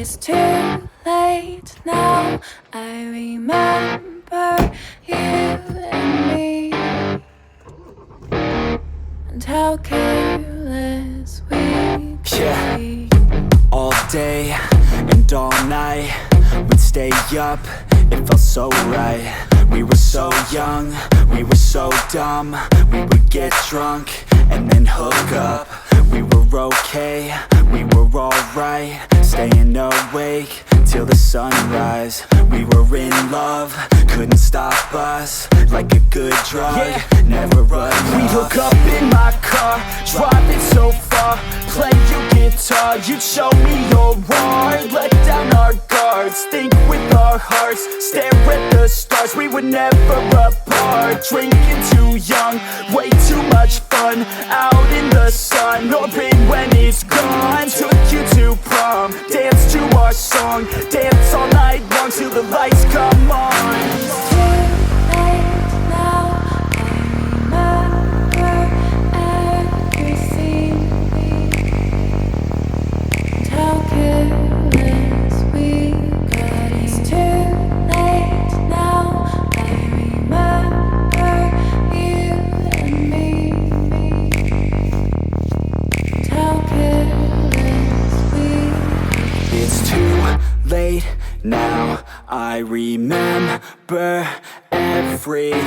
it's too late now. I remember you and me, and how careless we could be. All day and all night, we'd stay up, it felt so right. We were so young, we were so dumb. We would get drunk and then hook up. We were okay, we were alright, staying awake till the sunrise. We were in love, couldn't stop us, like a good drug, never run off. We'd hook up in my car, driving so far, play your guitar, you'd show me your art, let down our guards, think with our hearts, stare at the stars. We were never apart, drinking too young, way too much fun, out in the sun, open when it's gone. Took you to prom, dance to our song, dance all night long till the lights come on. Late now, I remember everything,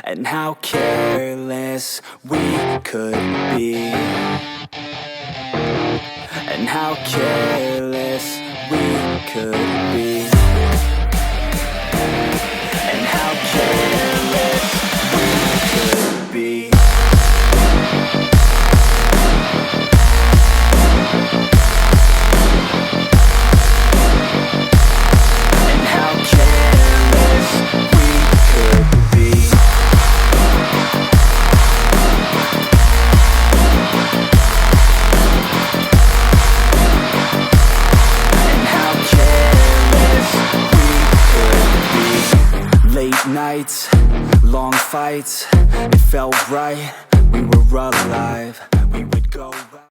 and how careless we could be, and how careless we could be, and how careless we could be. Late nights, long fights, it felt right, we were alive, we would go